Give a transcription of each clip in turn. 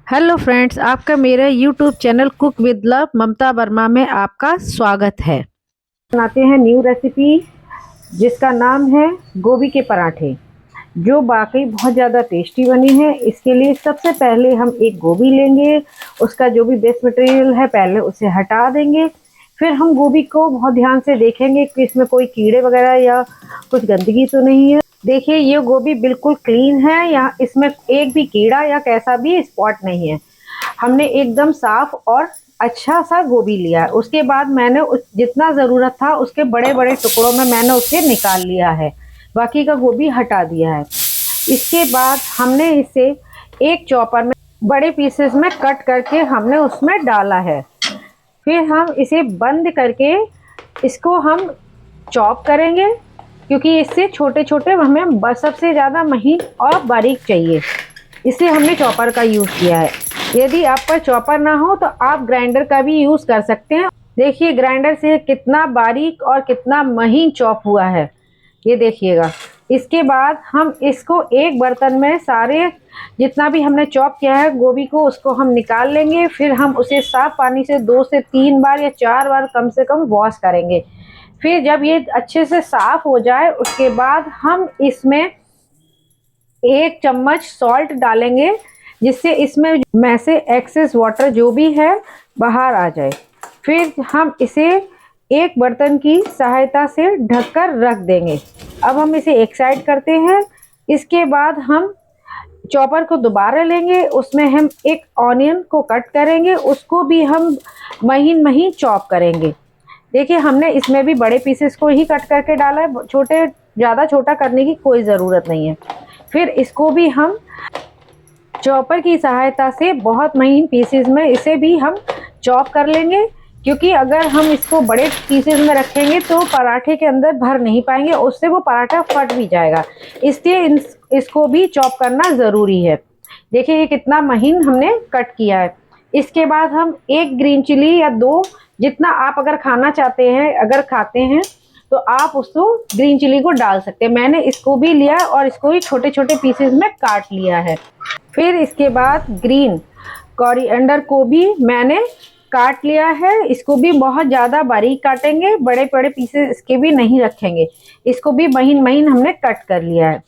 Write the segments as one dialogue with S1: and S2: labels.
S1: Hello friends, आपका मेरे YouTube channel cook with love Mamta Verma में आपका स्वागत है। बनाते हैं न्यू रेसिपी जिसका नाम है गोभी के पराठे, जो वाकई बहुत ज़्यादा टेस्टी बनी है। इसके लिए सबसे पहले हम एक गोभी लेंगे, उसका जो भी वेस्ट मटेरियल है पहले उसे हटा देंगे। फिर हम गोभी को बहुत ध्यान से देखेंगे कि इसमें कोई कीड़े वगैरह या कुछ गंदगी तो नहीं है। देखिए ये गोभी बिल्कुल क्लीन है, यहाँ इसमें एक भी कीड़ा या कैसा भी स्पॉट नहीं है। हमने एकदम साफ और अच्छा सा गोभी लिया है। उसके बाद मैंने जितना ज़रूरत था उसके बड़े बड़े टुकड़ों में मैंने उसे निकाल लिया है, बाकी का गोभी हटा दिया है। इसके बाद हमने इसे एक चॉपर में बड़े पीसेस में कट करके हमने उसमें डाला है। फिर हम इसे बंद करके इसको हम चॉप करेंगे, क्योंकि इससे छोटे छोटे हमें सबसे ज़्यादा महीन और बारीक चाहिए, इसलिए हमने चॉपर का यूज़ किया है। यदि आप पर चॉपर ना हो तो आप ग्राइंडर का भी यूज़ कर सकते हैं। देखिए ग्राइंडर से कितना बारीक और कितना महीन चॉप हुआ है, ये देखिएगा। इसके बाद हम इसको एक बर्तन में सारे जितना भी हमने चॉप किया है गोभी को उसको हम निकाल लेंगे। फिर हम उसे साफ पानी से 2 से 3 बार या 4 बार कम से कम वॉश करेंगे। फिर जब ये अच्छे से साफ हो जाए उसके बाद हम इसमें 1 चम्मच सॉल्ट डालेंगे, जिससे इसमें में से एक्सेस वाटर जो भी है बाहर आ जाए। फिर हम इसे एक बर्तन की सहायता से ढककर रख देंगे। अब हम इसे एक साइड करते हैं। इसके बाद हम चॉपर को दोबारा लेंगे, उसमें हम एक ऑनियन को कट करेंगे, उसको भी हम महीन महीन चॉप करेंगे। देखिए हमने इसमें भी बड़े पीसेस को ही कट करके डाला है, छोटे ज़्यादा छोटा करने की कोई ज़रूरत नहीं है। फिर इसको भी हम चॉपर की सहायता से बहुत महीन पीसेस में इसे भी हम चॉप कर लेंगे, क्योंकि अगर हम इसको बड़े पीसेस में रखेंगे तो पराठे के अंदर भर नहीं पाएंगे, उससे वो पराठा फट भी जाएगा। इसलिए इसको भी चॉप करना ज़रूरी है। देखिए ये कितना महीन हमने कट किया है। इसके बाद हम 1 ग्रीन चिली या 2, जितना आप अगर खाना चाहते हैं, अगर खाते हैं तो आप उसको ग्रीन चिली को डाल सकते हैं। मैंने इसको भी लिया और इसको भी छोटे छोटे पीसेस में काट लिया है। फिर इसके बाद ग्रीन कोरिएंडर को भी मैंने काट लिया है, इसको भी बहुत ज़्यादा बारीक काटेंगे, बड़े बड़े पीसेस इसके भी नहीं रखेंगे। इसको भी महीन महीन हमने कट कर लिया है।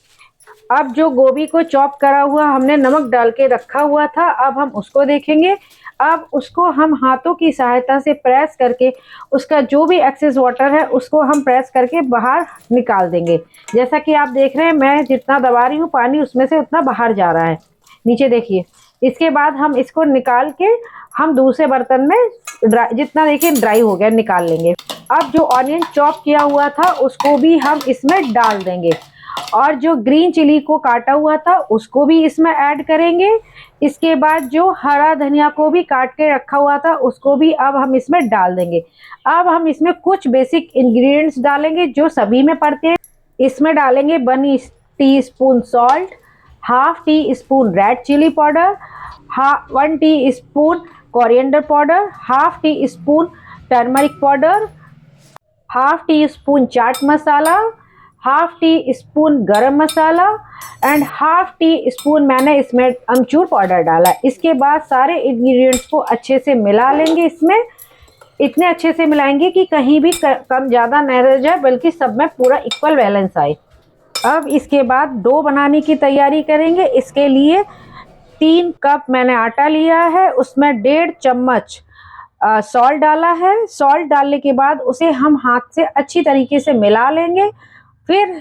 S1: अब जो गोभी को चॉप करा हुआ हमने नमक डाल के रखा हुआ था, अब हम उसको देखेंगे। अब उसको हम हाथों की सहायता से प्रेस करके उसका जो भी एक्सेस वाटर है उसको हम प्रेस करके बाहर निकाल देंगे। जैसा कि आप देख रहे हैं मैं जितना दबा रही हूँ पानी उसमें से उतना बाहर जा रहा है, नीचे देखिए। इसके बाद हम इसको निकाल के हम दूसरे बर्तन में जितना देखिए ड्राई हो गया निकाल लेंगे। अब जो ऑनियन चॉप किया हुआ था उसको भी हम इसमें डाल देंगे, और जो ग्रीन चिली को काटा हुआ था उसको भी इसमें ऐड करेंगे। इसके बाद जो हरा धनिया को भी काट के रखा हुआ था उसको भी अब हम इसमें डाल देंगे। अब हम इसमें कुछ बेसिक इंग्रेडिएंट्स डालेंगे जो सभी में पड़ते हैं। इसमें डालेंगे 1 teaspoon salt, half teaspoon red chilli powder, 1 teaspoon coriander powder, half teaspoon turmeric powder, half teaspoon chaat masala, half teaspoon garam masala and half teaspoon मैंने इसमें अमचूर पाउडर डाला। इसके बाद सारे इंग्रेडिएंट्स को अच्छे से मिला लेंगे। इसमें इतने अच्छे से मिलाएंगे कि कहीं भी कम ज़्यादा न रह जाए, बल्कि सब में पूरा इक्वल बैलेंस आए। अब इसके बाद डो बनाने की तैयारी करेंगे। इसके लिए 3 कप मैंने आटा लिया है, उसमें 1.5 चम्मच सॉल्ट डाला है। सॉल्ट डालने के बाद उसे हम हाथ से अच्छी तरीके से मिला लेंगे। फिर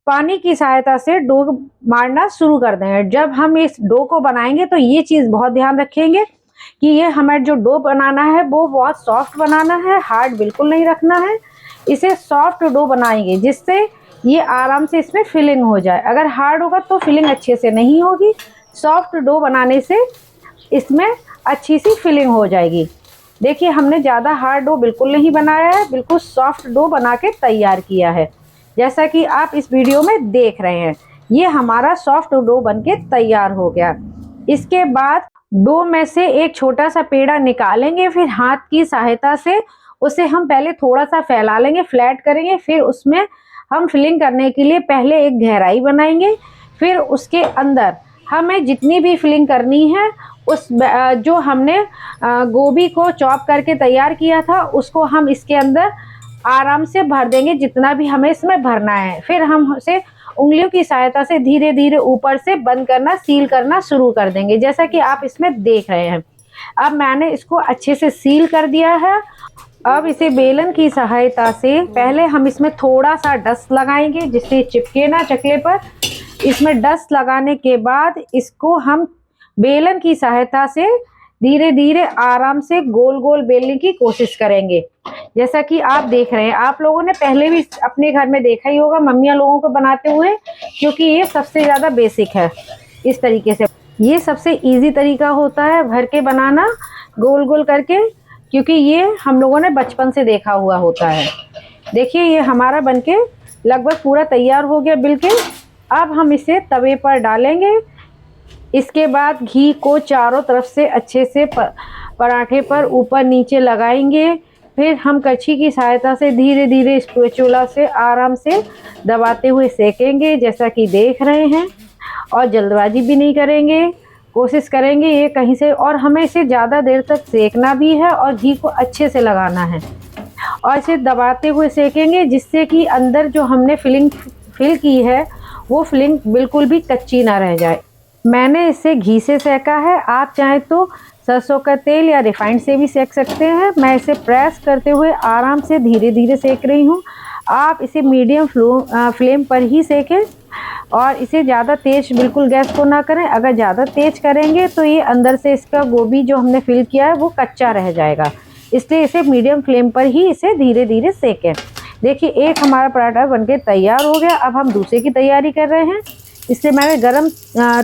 S1: पानी की सहायता से डो मारना शुरू कर देंगे। जब हम इस डो को बनाएंगे तो ये चीज़ बहुत ध्यान रखेंगे कि ये हमें जो डो बनाना है वो बहुत सॉफ्ट बनाना है, हार्ड बिल्कुल नहीं रखना है। इसे सॉफ्ट डो बनाएंगे जिससे ये आराम से इसमें फिलिंग हो जाए। अगर हार्ड होगा तो फिलिंग अच्छे से नहीं होगी। सॉफ्ट डो बनाने से इसमें अच्छी सी फिलिंग हो जाएगी। देखिए हमने ज़्यादा हार्ड डो बिल्कुल नहीं बनाया है, बिल्कुल सॉफ्ट डो बना के तैयार किया है, जैसा कि आप इस वीडियो में देख रहे हैं। ये हमारा सॉफ्ट डो बनके तैयार हो गया। इसके बाद डो में से एक छोटा सा पेड़ा निकालेंगे, फिर हाथ की सहायता से उसे हम पहले थोड़ा सा फैला लेंगे, फ्लैट करेंगे। फिर उसमें हम फिलिंग करने के लिए पहले एक गहराई बनाएंगे, फिर उसके अंदर हमें जितनी भी फिलिंग करनी है उस जो हमने गोभी को चॉप करके तैयार किया था उसको हम इसके अंदर आराम से भर देंगे, जितना भी हमें इसमें भरना है। फिर हम उसे उंगलियों की सहायता से धीरे धीरे ऊपर से बंद करना, सील करना शुरू कर देंगे, जैसा कि आप इसमें देख रहे हैं। अब मैंने इसको अच्छे से सील कर दिया है। अब इसे बेलन की सहायता से पहले हम इसमें थोड़ा सा डस्ट लगाएंगे जिससे चिपके ना चकले पर। इसमें डस्ट लगाने के बाद इसको हम बेलन की सहायता से धीरे धीरे आराम से गोल गोल बेलने की कोशिश करेंगे, जैसा कि आप देख रहे हैं। आप लोगों ने पहले भी अपने घर में देखा ही होगा मम्मियाँ लोगों को बनाते हुए, क्योंकि ये सबसे ज़्यादा बेसिक है। इस तरीके से ये सबसे इजी तरीका होता है भर के बनाना गोल गोल करके, क्योंकि ये हम लोगों ने बचपन से देखा हुआ होता है। देखिए ये हमारा बनके लगभग पूरा तैयार हो गया बिल्कुल। अब हम इसे तवे पर डालेंगे। इसके बाद घी को चारों तरफ से अच्छे से पराठे पर ऊपर नीचे लगाएंगे। फिर हम कच्छी की सहायता से धीरे धीरे स्पैचुला से आराम से दबाते हुए सेकेंगे, जैसा कि देख रहे हैं। और जल्दबाजी भी नहीं करेंगे, कोशिश करेंगे ये कहीं से, और हमें इसे ज़्यादा देर तक सेकना भी है और घी को अच्छे से लगाना है और इसे दबाते हुए सेकेंगे, जिससे कि अंदर जो हमने फिल की है वो फिलिंग बिल्कुल भी कच्ची ना रह जाए। मैंने इसे घी से सेका है, आप चाहें तो सरसों का तेल या रिफाइंड से भी सेक सकते हैं। मैं इसे प्रेस करते हुए आराम से धीरे धीरे सेक रही हूँ। आप इसे मीडियम फ्लेम पर ही सेकें और इसे ज़्यादा तेज बिल्कुल गैस को ना करें। अगर ज़्यादा तेज करेंगे तो ये अंदर से इसका गोभी जो हमने फिल किया है वो कच्चा रह जाएगा, इसलिए इसे मीडियम फ्लेम पर ही इसे धीरे धीरे सेकें। देखिए एक हमारा पराठा बनके तैयार हो गया। अब हम दूसरे की तैयारी कर रहे हैं। इसलिए मैंने गरम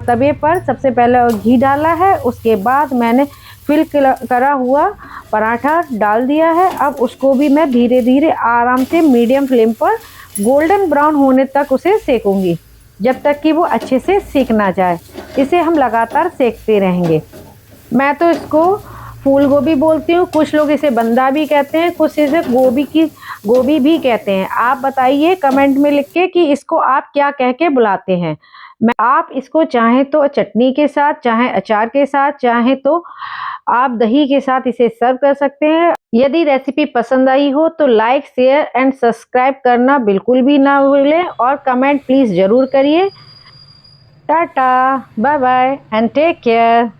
S1: तवे पर सबसे पहले घी डाला है, उसके बाद मैंने फिल करा हुआ पराठा डाल दिया है। अब उसको भी मैं धीरे धीरे आराम से मीडियम फ्लेम पर गोल्डन ब्राउन होने तक उसे सेकूंगी, जब तक कि वो अच्छे से सीख ना जाए। इसे हम लगातार सेकते रहेंगे। मैं तो इसको फूल गोभी बोलती हूँ, कुछ लोग इसे बंदा भी कहते हैं, कुछ इसे गोभी भी कहते हैं। आप बताइए कमेंट में लिख के कि इसको आप क्या कह के बुलाते हैं। आप इसको चाहें तो चटनी के साथ, चाहे अचार के साथ, चाहे तो आप दही के साथ इसे सर्व कर सकते हैं। यदि रेसिपी पसंद आई हो तो लाइक, शेयर एंड सब्सक्राइब करना बिल्कुल भी ना भूलें और कमेंट प्लीज़ ज़रूर करिए। Tata, bye bye and take care.